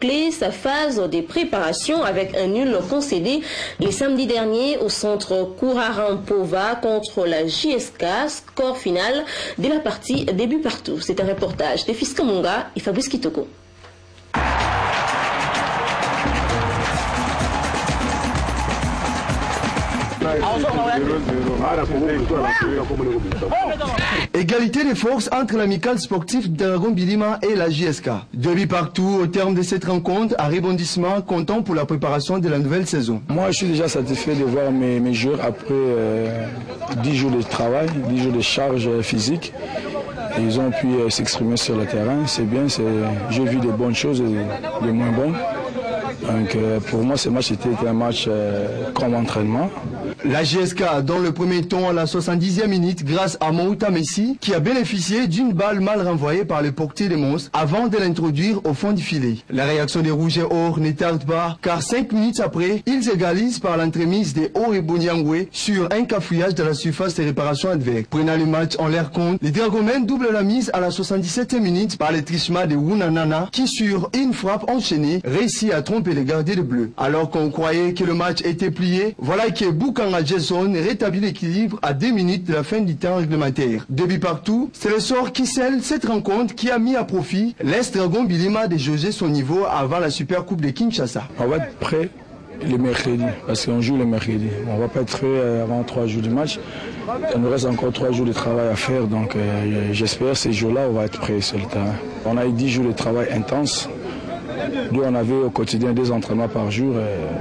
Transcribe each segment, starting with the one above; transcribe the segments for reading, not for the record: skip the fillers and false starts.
bouclé sa phase de préparation avec un nul concédé le samedi dernier au centre Kourarampova contre la JSK. Score final de la partie début partout. C'est un reportage de Fiska Munga et Fabrice Kitoko. Égalité des forces entre l'amicale sportive Dragon Bilima et la JSK. 2 buts partout au terme de cette rencontre, un rebondissement comptant pour la préparation de la nouvelle saison. Moi je suis déjà satisfait de voir mes joueurs après 10 jours de travail, 10 jours de charge physique. Ils ont pu s'exprimer sur le terrain, c'est bien, j'ai vu des bonnes choses et des moins bonnes. Donc pour moi ce match était un match comme entraînement. La JSK dans le premier temps à la 70e minute grâce à Mouta Messi qui a bénéficié d'une balle mal renvoyée par le portier des monstres avant de l'introduire au fond du filet. La réaction des Rouges et Or ne tarde pas car 5 minutes après, ils égalisent par l'entremise des Or et Bonyangwe sur un cafouillage de la surface de réparation adverse. Prenant le match en l'air compte, les Dragomen doublent la mise à la 77e minute par le trichement de Wunanana qui sur une frappe enchaînée réussit à tromper les gardiens de bleu. Alors qu'on croyait que le match était plié, voilà que Boukan Jason rétablit l'équilibre à 2 minutes de la fin du temps réglementaire. 2 buts partout, c'est le sort qui scelle cette rencontre qui a mis à profit l'Est Dragon Bilima de jauger son niveau avant la Super Coupe de Kinshasa. On va être prêt le mercredi, parce qu'on joue le mercredi. On va pas être prêt avant 3 jours du match. Il nous reste encore 3 jours de travail à faire, donc j'espère ces jours-là on va être prêt sur le terrain. On a eu 10 jours de travail intense. Nous on avait au quotidien 2 entraînements par jour,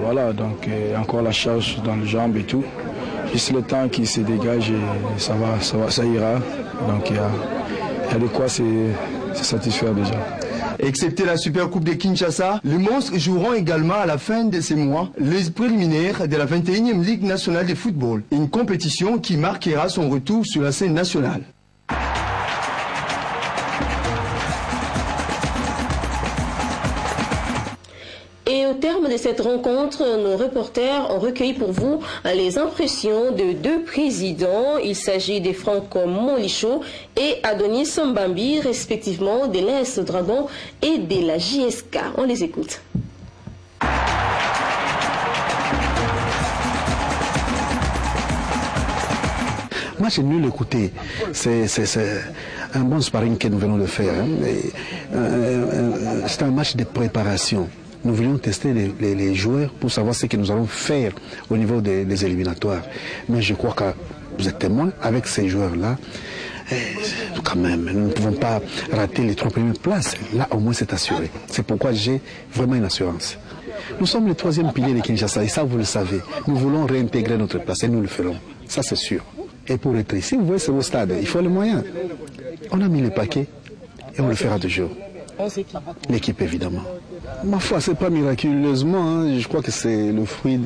voilà, donc encore la charge dans les jambes et tout. Juste le temps qui se dégage et ça ira. Donc il y a de quoi se satisfaire déjà. Excepté la Super Coupe de Kinshasa, les monstres joueront également à la fin de ces mois les préliminaires de la 21e Ligue nationale de football, une compétition qui marquera son retour sur la scène nationale. Et au terme de cette rencontre, nos reporters ont recueilli pour vous les impressions de 2 présidents. Il s'agit de Franck Molicho et Adonis Mbambi, respectivement de l'AS Dragon et de la JSK. On les écoute. Moi, j'ai nul écouté. C'est un bon sparring que nous venons de faire. C'est un match de préparation. Nous voulions tester les joueurs pour savoir ce que nous allons faire au niveau des éliminatoires. Mais je crois que vous êtes témoins avec ces joueurs-là. Quand même, nous ne pouvons pas rater les 3 premières places. Là, au moins, c'est assuré. C'est pourquoi j'ai vraiment une assurance. Nous sommes le 3e pilier de Kinshasa et ça, vous le savez. Nous voulons réintégrer notre place et nous le ferons. Ça, c'est sûr. Et pour être ici, vous voyez, c'est au stade. Il faut les moyens. On a mis les paquets et on le fera toujours. L'équipe, évidemment. Ma foi, c'est pas miraculeusement. Hein. Je crois que c'est le fruit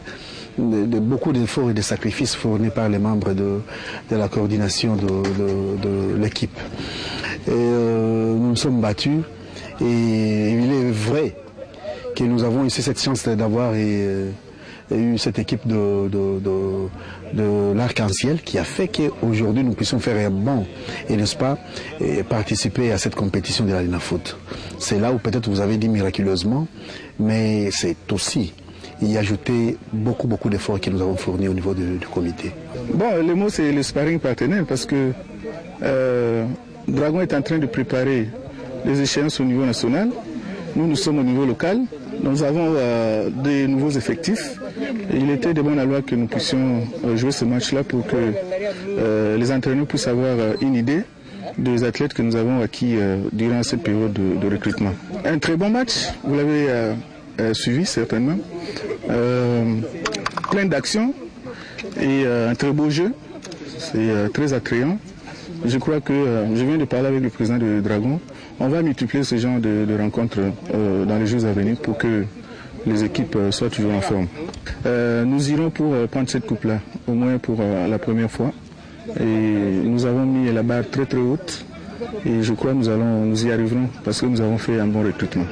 de beaucoup d'efforts et de sacrifices fournis par les membres de la coordination de l'équipe. Nous nous sommes battus et il est vrai que nous avons eu cette chance d'avoir eu cette équipe de l'arc-en-ciel qui a fait qu'aujourd'hui nous puissions faire un bond et n'est-ce pas et participer à cette compétition de la Lina Foot. C'est là où peut-être vous avez dit miraculeusement, mais c'est aussi y ajouter beaucoup d'efforts que nous avons fournis au niveau du comité. Bon, le mot c'est le sparring partenaire parce que Dragon est en train de préparer les échéances au niveau national. Nous sommes au niveau local. Nous avons des nouveaux effectifs. Et il était de bonne loi que nous puissions jouer ce match-là pour que les entraîneurs puissent avoir une idée des athlètes que nous avons acquis durant cette période de recrutement. Un très bon match, vous l'avez suivi certainement. Plein d'actions et un très beau jeu. C'est très attrayant. Je crois que je viens de parler avec le président de Dragon. On va multiplier ce genre de rencontres dans les jours à venir pour que les équipes soient toujours en forme. Nous irons pour prendre cette coupe-là, au moins pour la première fois. Et nous avons mis la barre très très haute. Et je crois que nous y arriverons parce que nous avons fait un bon recrutement.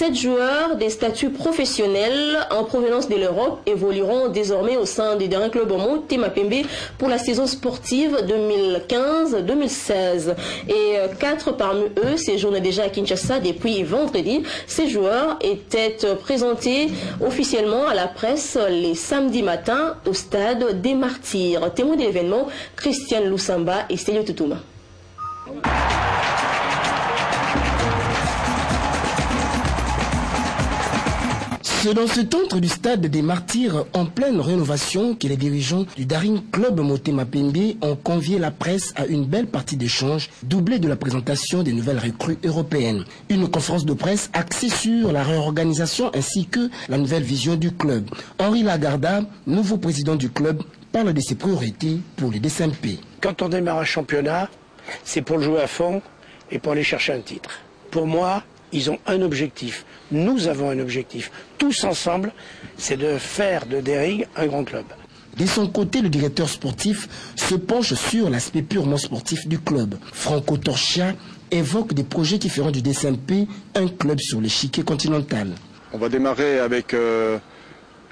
7 joueurs des statuts professionnels en provenance de l'Europe évolueront désormais au sein du dernier club Motema Pembe pour la saison sportive 2015-2016. Et 4 parmi eux séjournent déjà à Kinshasa depuis vendredi. Ces joueurs étaient présentés officiellement à la presse les samedis matins au stade des Martyrs. Témoin de l'événement, Christian Lusamba et Célio Toutouma. C'est dans ce centre du stade des Martyrs en pleine rénovation que les dirigeants du Daring Club Motema Pembe ont convié la presse à une belle partie d'échange doublée de la présentation des nouvelles recrues européennes. Une conférence de presse axée sur la réorganisation ainsi que la nouvelle vision du club. Henri Lagarda, nouveau président du club, parle de ses priorités pour les DSMP. Quand on démarre un championnat, c'est pour le jouer à fond et pour aller chercher un titre. Pour moi, ils ont un objectif. Nous avons un objectif. Tous ensemble, c'est de faire de Daring un grand club. De son côté, le directeur sportif se penche sur l'aspect purement sportif du club. Franco Torchia évoque des projets qui feront du DSMP un club sur l'échiquier continental. On va démarrer avec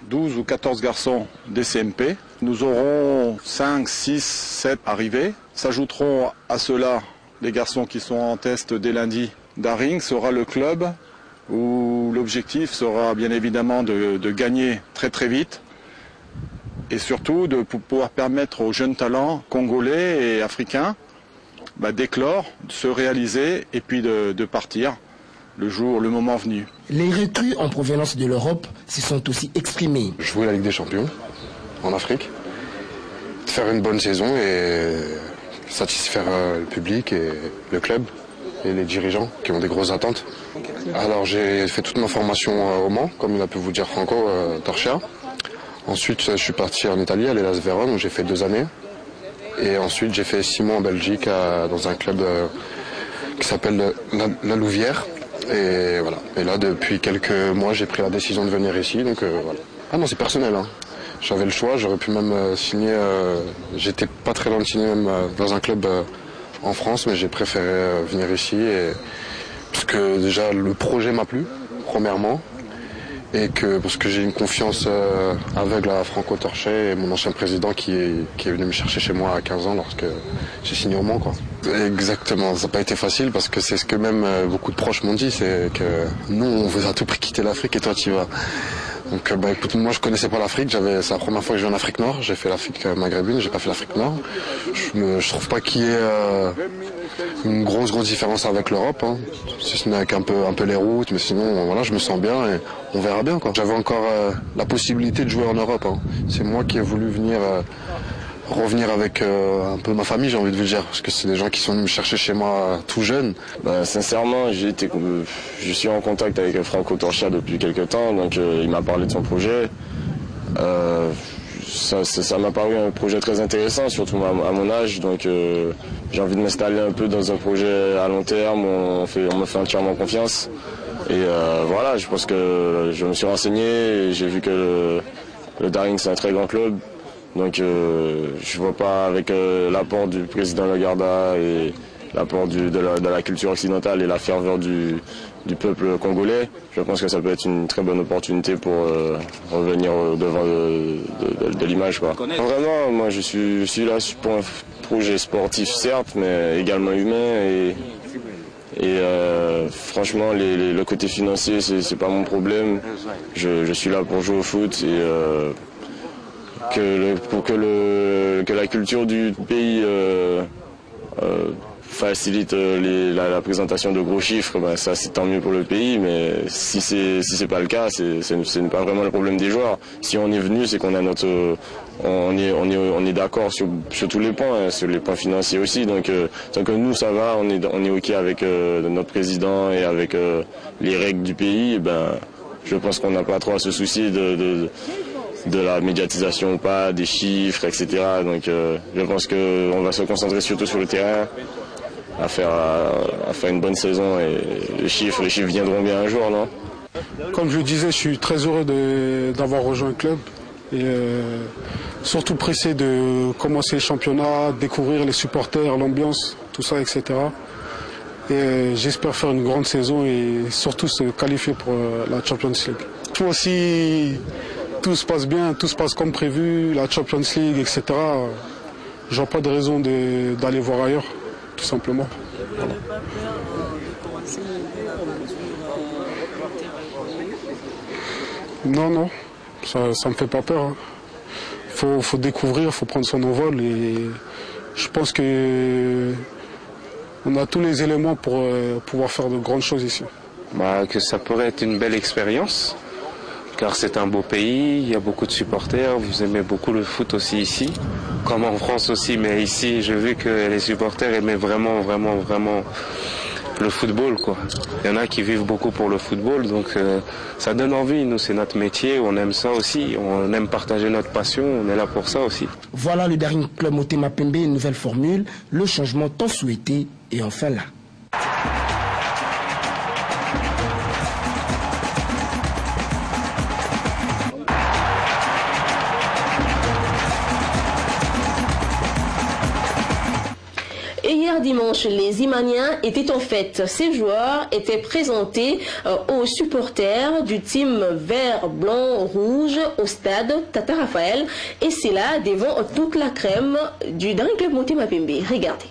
12 ou 14 garçons DSMP. Nous aurons 5, 6, 7 arrivés. S'ajouteront à cela les garçons qui sont en test dès lundi. Daring sera le club où l'objectif sera bien évidemment de gagner très très vite et surtout de pouvoir permettre aux jeunes talents congolais et africains d'éclore, de se réaliser et puis de partir le moment venu. Les recrues en provenance de l'Europe se sont aussi exprimées. Jouer la Ligue des Champions en Afrique, faire une bonne saison et satisfaire le public et le club et les dirigeants qui ont des grosses attentes. Alors j'ai fait toute ma formation au Mans, comme il a pu vous dire Franco Torchia. Ensuite je suis parti en Italie, à l'Hellas Vérone, où j'ai fait 2 années. Et ensuite j'ai fait 6 mois en Belgique dans un club qui s'appelle la Louvière. Et voilà. Et là depuis quelques mois j'ai pris la décision de venir ici. Donc voilà. Ah non, c'est personnel, hein. J'avais le choix, j'aurais pu même signer, j'étais pas très loin de signer même dans un club en France, mais j'ai préféré venir ici parce que déjà le projet m'a plu, premièrement, et parce que j'ai une confiance aveugle à Franco Torchia et mon ancien président qui est venu me chercher chez moi à 15 ans lorsque j'ai signé au Mans, quoi. Exactement, ça n'a pas été facile parce que c'est ce que même beaucoup de proches m'ont dit, c'est que nous on veut à tout prix quitter l'Afrique et toi tu y vas. Donc écoute, moi je connaissais pas l'Afrique, c'est la première fois que je vais en Afrique Nord, j'ai fait l'Afrique maghrébine, j'ai pas fait l'Afrique Nord. Je trouve pas qu'il y ait une grosse différence avec l'Europe, hein. Si ce n'est avec un peu les routes, mais sinon voilà, je me sens bien et on verra bien, quoi. J'avais encore la possibilité de jouer en Europe, hein. C'est moi qui ai voulu revenir avec un peu ma famille, j'ai envie de vous dire, parce que c'est des gens qui sont venus me chercher chez moi tout jeune. Sincèrement, je suis en contact avec Franco Torchia depuis quelques temps, donc il m'a parlé de son projet. Ça m'a paru un projet très intéressant, surtout à mon âge, donc j'ai envie de m'installer un peu dans un projet à long terme, on me fait entièrement confiance. Et voilà, je pense que je me suis renseigné et j'ai vu que le Daring c'est un très grand club. Donc je vois pas, avec l'apport du président Lagarda et l'apport de la culture occidentale et la ferveur du peuple congolais, je pense que ça peut être une très bonne opportunité pour revenir au devant de l'image, quoi. Vraiment, moi je suis là pour un projet sportif certes, mais également humain et franchement le côté financier c'est pas mon problème. Je suis là pour jouer au foot et pour que la culture du pays facilite la présentation de gros chiffres, ça c'est tant mieux pour le pays, mais si c'est pas le cas, ce n'est pas vraiment le problème des joueurs. Si on est venu, c'est qu'on a on est d'accord sur tous les points, hein, sur les points financiers aussi. Donc tant que nous ça va, on est ok avec notre président et avec les règles du pays, je pense qu'on n'a pas trop à se soucier de la médiatisation ou pas, des chiffres, etc. Donc je pense qu'on va se concentrer surtout sur le terrain, à faire une bonne saison et les chiffres viendront bien un jour, non? Comme je le disais, je suis très heureux d'avoir rejoint le club et surtout pressé de commencer le championnat, découvrir les supporters, l'ambiance, tout ça, etc. Et j'espère faire une grande saison et surtout se qualifier pour la Champions League. Toi aussi, tout se passe bien, tout se passe comme prévu, la Champions League, etc. Je n'ai pas de raison d'aller voir ailleurs, tout simplement. Voilà. Non, ça ne me fait pas peur. Faut découvrir, il faut prendre son envol et je pense que on a tous les éléments pour pouvoir faire de grandes choses ici. Que ça pourrait être une belle expérience, car c'est un beau pays, il y a beaucoup de supporters, vous aimez beaucoup le foot aussi ici, comme en France aussi, mais ici j'ai vu que les supporters aimaient vraiment le football, quoi. Il y en a qui vivent beaucoup pour le football, donc ça donne envie. Nous, c'est notre métier, on aime ça aussi, on aime partager notre passion, on est là pour ça aussi. Voilà le Daring Club Motema Pembe, une nouvelle formule, le changement tant souhaité est enfin là. Hier dimanche, les Imaniens étaient en fête. Ces joueurs étaient présentés aux supporters du team vert, blanc, rouge au stade Tata Raphaël. Et c'est là devant toute la crème du Daring Club Motema Pembe. Regardez.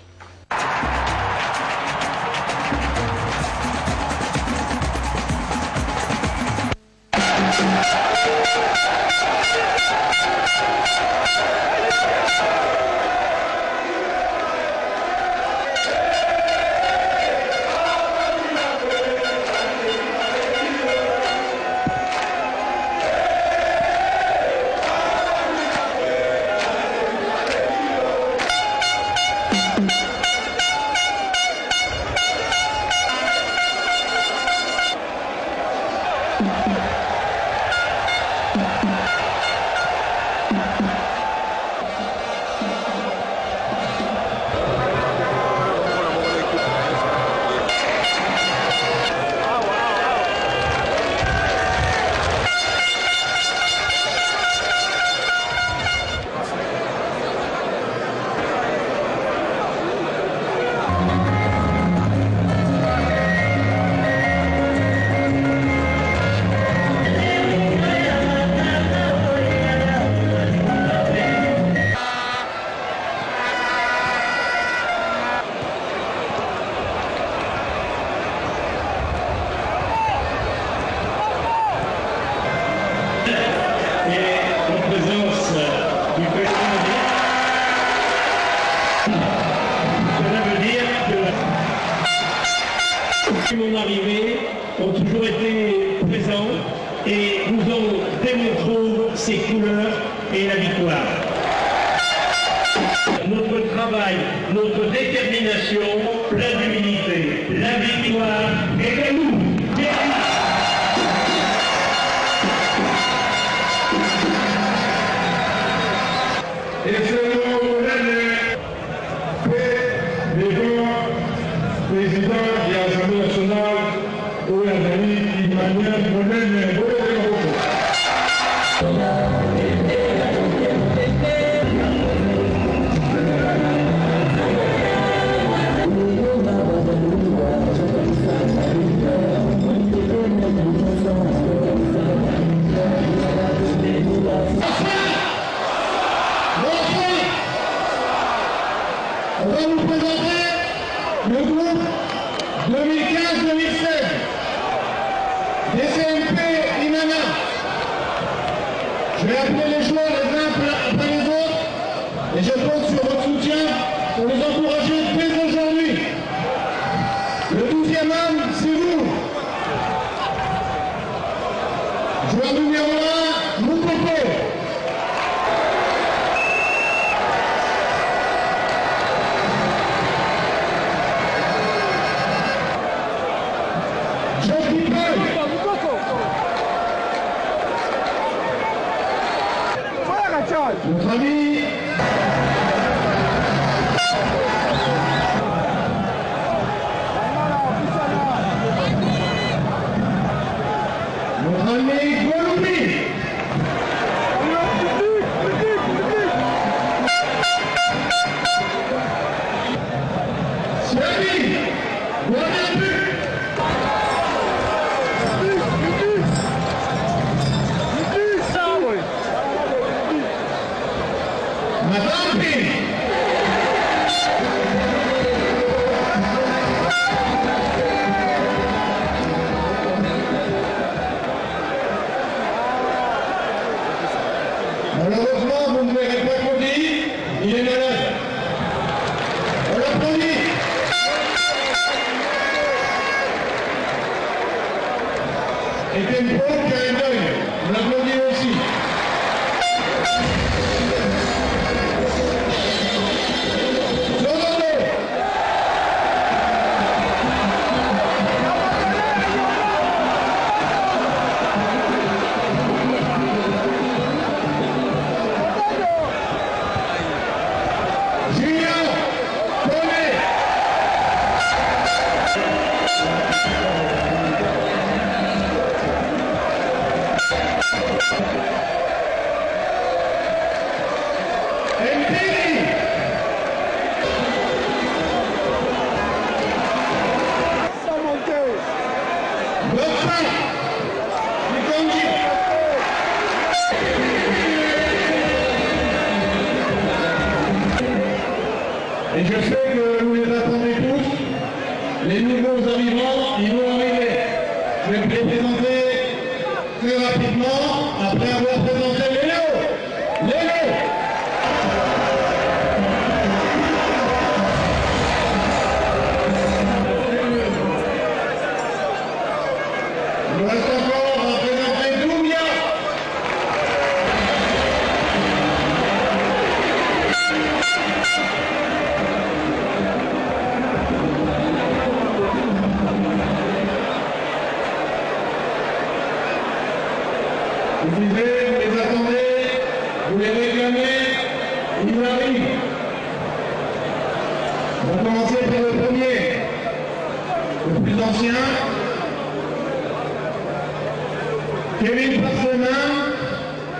Mon arrivée ont toujours été présents et nous ont démontré ses couleurs et la victoire. Notre travail, notre détermination, plein d'humilité, la victoire est à nous. Président de l'Assemblée nationale, au Emmanuel Moulin. On va vous présenter le groupe 2015-2016 DCMP Imana. Je vais appeler les joueurs les uns après les autres et je compte sur votre soutien pour les encourager dès aujourd'hui. Le 12e homme, c'est vous. Joueur numéro 1, Moukoko. Notre ami Gouloubi. Siabi. Malheureusement, vous ne verrez pas Cody, il est malade. On l'applaudit. Et Tempo qui a un deuil, on l'applaudit aussi. Et je sais que vous les attendez tous, les nouveaux arrivants, ils vont arriver. Je vais les présenter très rapidement, après avoir présenté Léo. Léo! Il nous reste encore à présenter Doumia. Vous les attendez, vous les réclamez, ils arrivent. On va commencer par le premier, le plus ancien, Kevin Parsemin,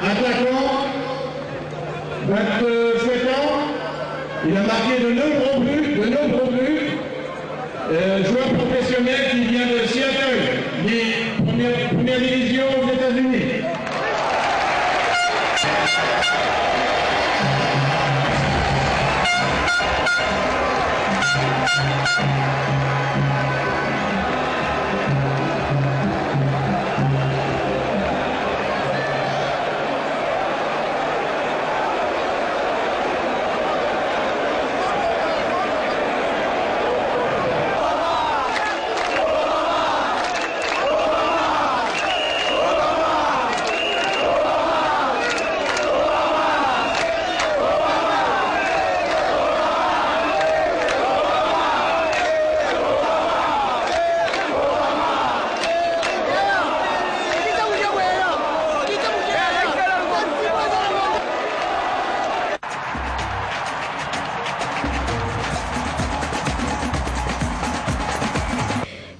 attaquant, 27 ans, il a marqué de nombreux buts, joueur professionnel qui vient de Seattle, première division aux États-Unis.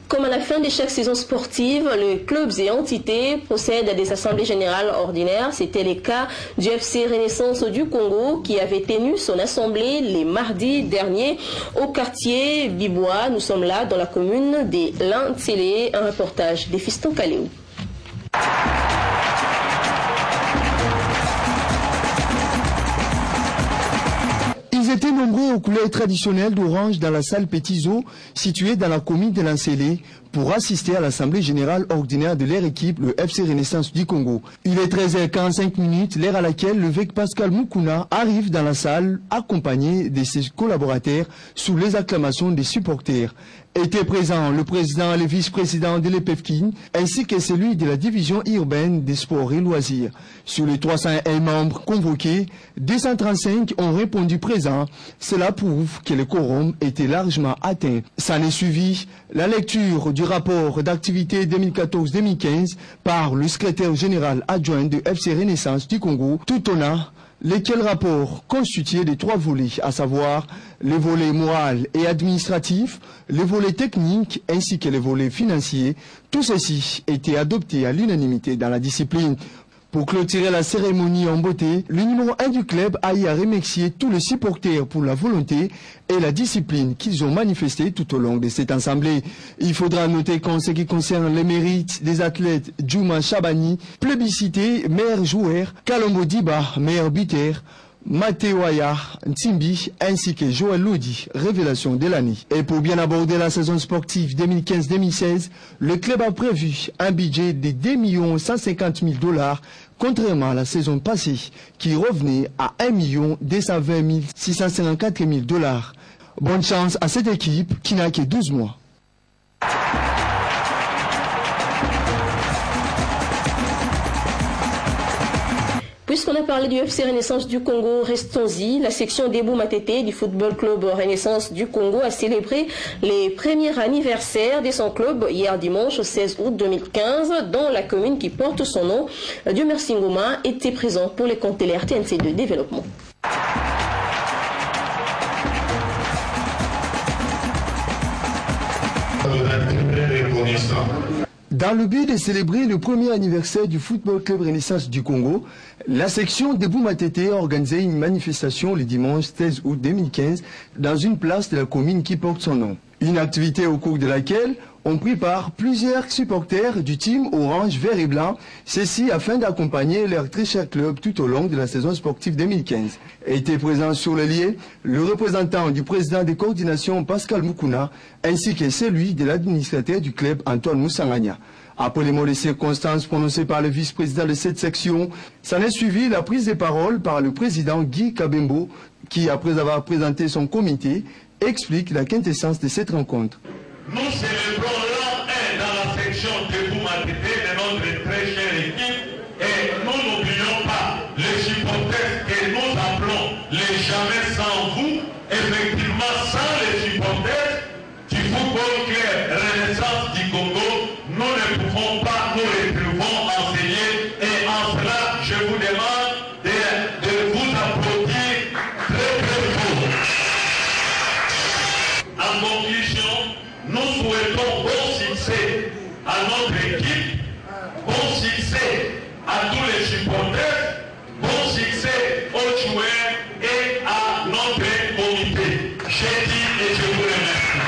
Comme à la fin de chaque saison sportive, les clubs et entités procèdent à des assemblées générales ordinaires. C'était le cas du FC Renaissance du Congo qui avait tenu son assemblée les mardis derniers au quartier Bibois. Nous sommes là dans la commune de Lantsele. Un reportage des Fiston Kaléou. Ils étaient nombreux aux couleurs traditionnelles d'orange dans la salle Petit Zoo située dans la commune de Lantsele pour assister à l'assemblée générale ordinaire de leur équipe, le FC Renaissance du Congo. Il est 13h45, l'heure à laquelle le VEC Pascal Moukouna arrive dans la salle accompagné de ses collaborateurs sous les acclamations des supporters. Étaient présents le président et le vice-président de l'EPFKIN ainsi que celui de la division urbaine des sports et loisirs. Sur les 301 membres convoqués, 235 ont répondu présents. Cela prouve que le quorum était largement atteint. S'en est suivi la lecture du rapport d'activité 2014-2015 par le secrétaire général adjoint de FC Renaissance du Congo, Toutona, lesquels rapports constitués de 3 volets, à savoir les volets moral et administratif, les volets techniques ainsi que les volets financiers. Tout ceci était adopté à l'unanimité dans la discipline. Pour clôturer la cérémonie en beauté, le numéro 1 du club a eu à remercier tous les supporters pour la volonté et la discipline qu'ils ont manifesté tout au long de cette assemblée. Il faudra noter qu'en ce qui concerne les mérites des athlètes, Djouma Chabani, plébiscité meilleur joueur, Kalombo Diba, meilleur buteur, Matteo Aya, Ntimbi, ainsi que Joël Lodi, révélation de l'année. Et pour bien aborder la saison sportive 2015-2016, le club a prévu un budget de 2 150 000 $, contrairement à la saison passée, qui revenait à 1 220 654 000 $. Bonne chance à cette équipe qui n'a que 12 mois. Puisqu'on a parlé du FC Renaissance du Congo, restons-y. La section d'Ebou Matete du Football Club Renaissance du Congo a célébré les premiers anniversaires de son club hier dimanche 16 août 2015 dans la commune qui porte son nom. Dieu merci Ngoma était présent pour les comptes de RTNC de développement. Dans le but de célébrer le premier anniversaire du Football Club Renaissance du Congo, la section de Boumatete a organisé une manifestation le dimanche 16 août 2015 dans une place de la commune qui porte son nom. Une activité au cours de laquelle ont pris part plusieurs supporters du team orange, vert et blanc, ceci afin d'accompagner leur très cher club tout au long de la saison sportive 2015. Était présent sur le lieu le représentant du président de coordination Pascal Moukouna ainsi que celui de l'administrateur du club Antoine Moussangania. Après les mots de circonstances prononcés par le vice-président de cette section, s'en est suivi la prise de parole par le président Guy Kabembo qui, après avoir présenté son comité, explique la quintessence de cette rencontre. Nous célébrons l'an 1 dans la section de Boumatete de notre très chère équipe et nous n'oublions pas les supporters que nous appelons les jamais sans vous. Effectivement, sans les supporters du Football Club Renaissance du Congo, nous ne pouvons pas nous retrouvons enseigner et en cela, je vous demande de vous applaudir très très fort. En conclusion, nous souhaitons bon succès à notre équipe, bon succès à tous les supporters, bon succès aux joueurs et à notre comité. J'ai dit et je vous remercie.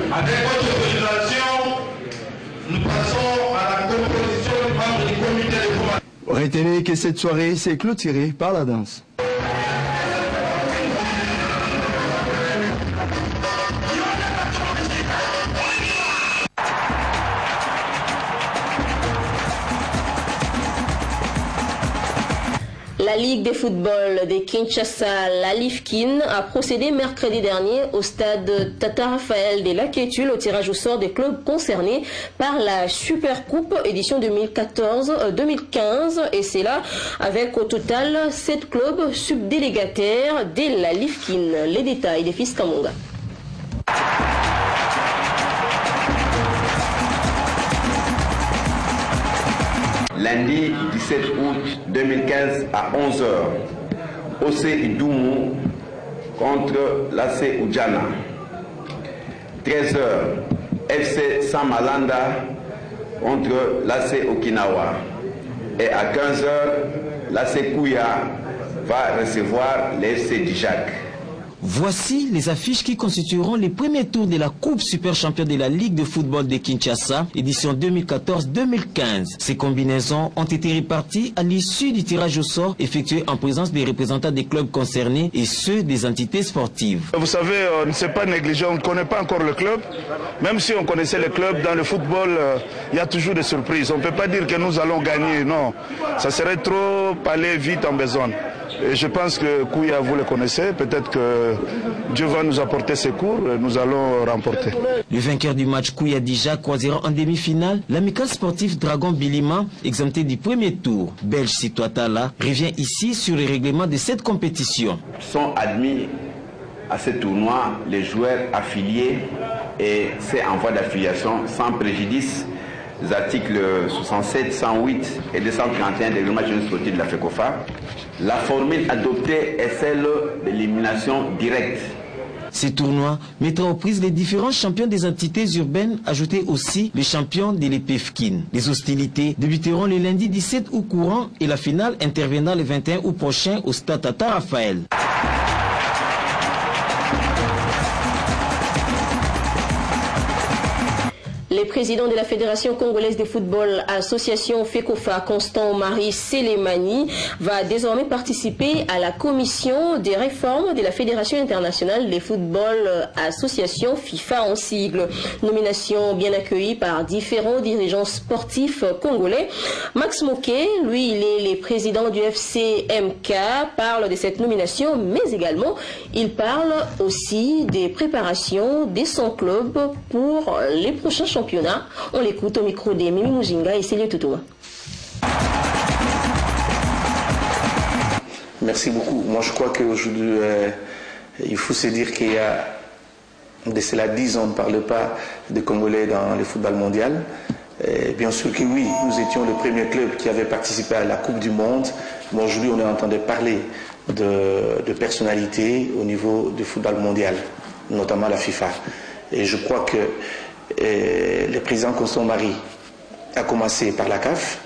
Avec votre autorisation, nous passons à la composition du membre du comité de formation. Retenez que cette soirée s'est clôturée par la danse. La Ligue de football de Kinshasa, la Lifkin, a procédé mercredi dernier au stade Tata Raphaël de Laketul au tirage au sort des clubs concernés par la Super Coupe édition 2014-2015 et c'est là avec au total 7 clubs subdélégataires de la Lifkin. Les détails des Fils Kamonga. Lundi 17 août 2015 à 11h, OC Idoumou contre l'AC Oudjana. 13h, FC Samalanda contre l'AC Okinawa. Et à 15h, l'AC Kouya va recevoir l'FC Dijak. Voici les affiches qui constitueront les premiers tours de la Coupe Super Champion de la Ligue de football de Kinshasa, édition 2014-2015. Ces combinaisons ont été réparties à l'issue du tirage au sort effectué en présence des représentants des clubs concernés et ceux des entités sportives. Vous savez, on ne s'est pas négligé, on ne connaît pas encore le club. Même si on connaissait le club, dans le football, il y a toujours des surprises. On ne peut pas dire que nous allons gagner, non. Ça serait trop aller vite en besogne. Et je pense que Kouya, vous le connaissez, peut-être que Dieu va nous apporter secours et nous allons remporter. Le vainqueur du match Kouya Dijak croisera en demi-finale l'amical sportif Dragon Bilima, exempté du premier tour. Belge Sitoatala revient ici sur le règlement de cette compétition. Sont admis à ce tournoi les joueurs affiliés et c'est en voie d'affiliation sans préjudice articles 67, 108 et 231 des règlements sportifs de la FECOFA, la formule adoptée est celle de l'élimination directe. Ces tournois mettront aux prises les différents champions des entités urbaines, ajoutés aussi les champions de l'EPFKIN. Les hostilités débuteront le lundi 17 août courant et la finale interviendra le 21 août prochain au stade Tata Raphaël. Le président de la Fédération congolaise de football, association FECOFA, Constant Marie Selemani, va désormais participer à la commission des réformes de la Fédération internationale de football, association FIFA en sigle. Nomination bien accueillie par différents dirigeants sportifs congolais. Max Moquet, lui, il est le président du FCMK, parle de cette nomination, mais également, il parle aussi des préparations de son club pour les prochains championnats. On l'écoute au micro de Mimi Mujinga et Célio Toutoua. Merci beaucoup. Moi, je crois qu'aujourd'hui, il faut se dire qu'il y a de cela 10 ans, on ne parle pas de Congolais dans le football mondial. Bien sûr que oui, nous étions le premier club qui avait participé à la Coupe du Monde. Mais aujourd'hui, on est en train de parler de personnalités au niveau du football mondial, notamment la FIFA. Et je crois que le président Constant Marie a commencé par la CAF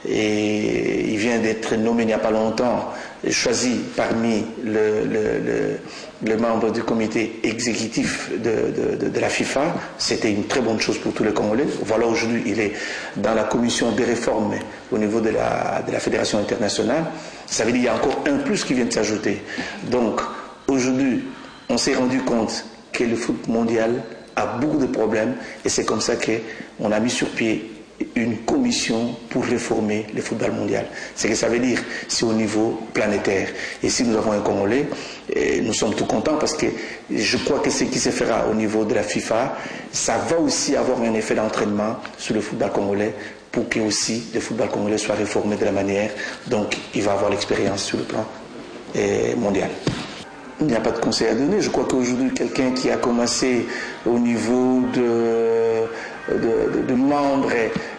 et il vient d'être nommé il n'y a pas longtemps, choisi parmi le membre du comité exécutif de la FIFA. C'était une très bonne chose pour tous les Congolais. Voilà, aujourd'hui, il est dans la commission des réformes au niveau de la Fédération internationale. Ça veut dire qu'il y a encore un plus qui vient de s'ajouter. Donc, aujourd'hui, on s'est rendu compte que le foot mondial a beaucoup de problèmes et c'est comme ça qu'on a mis sur pied une commission pour réformer le football mondial. Ce que ça veut dire, c'est au niveau planétaire. Et si nous avons un Congolais, nous sommes tout contents parce que je crois que ce qui se fera au niveau de la FIFA, ça va aussi avoir un effet d'entraînement sur le football congolais pour que aussi le football congolais soit réformé de la manière. Donc il va avoir l'expérience sur le plan mondial. Il n'y a pas de conseil à donner. Je crois qu'aujourd'hui, quelqu'un qui a commencé au niveau de membre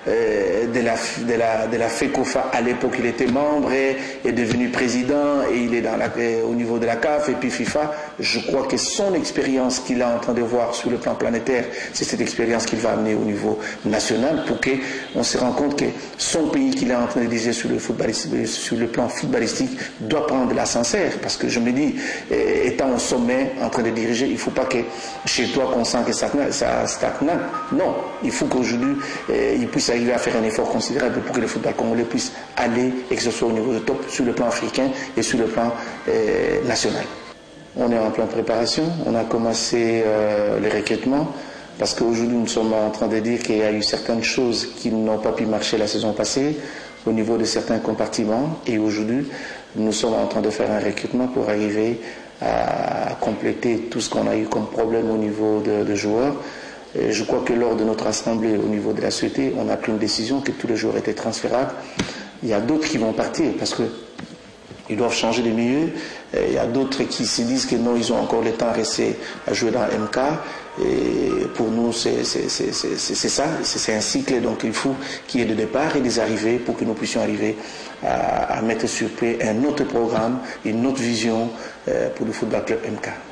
de la FECOFA, à l'époque il était membre, est devenu président et il est au niveau de la CAF et puis FIFA. Je crois que son expérience qu'il est en train de voir sur le plan planétaire, c'est cette expérience qu'il va amener au niveau national pour qu'on se rende compte que son pays qu'il est en train de diriger sur le plan footballistique doit prendre l'ascenseur. Parce que je me dis, étant au sommet, en train de diriger, il ne faut pas que chez toi qu'on sent que ça stagne. Non, il faut qu'aujourd'hui, il puisse arriver à faire un effort considérable pour que le football congolais puisse aller, et que ce soit au niveau de top, sur le plan africain et sur le plan national. On est en pleine préparation, on a commencé les recrutements, parce qu'aujourd'hui nous sommes en train de dire qu'il y a eu certaines choses qui n'ont pas pu marcher la saison passée, au niveau de certains compartiments, et aujourd'hui nous sommes en train de faire un recrutement pour arriver à compléter tout ce qu'on a eu comme problème au niveau de joueurs. Et je crois que lors de notre assemblée au niveau de la société, on a pris une décision que tous les joueurs étaient transférables. Il y a d'autres qui vont partir parce qu'ils doivent changer de milieu. Il y a d'autres qui se disent que non, ils ont encore le temps à rester à jouer dans MK. Et pour nous, c'est ça, c'est un cycle. Donc il faut qu'il y ait des départs et des arrivées pour que nous puissions arriver à mettre sur pied un autre programme, une autre vision pour le Football Club MK.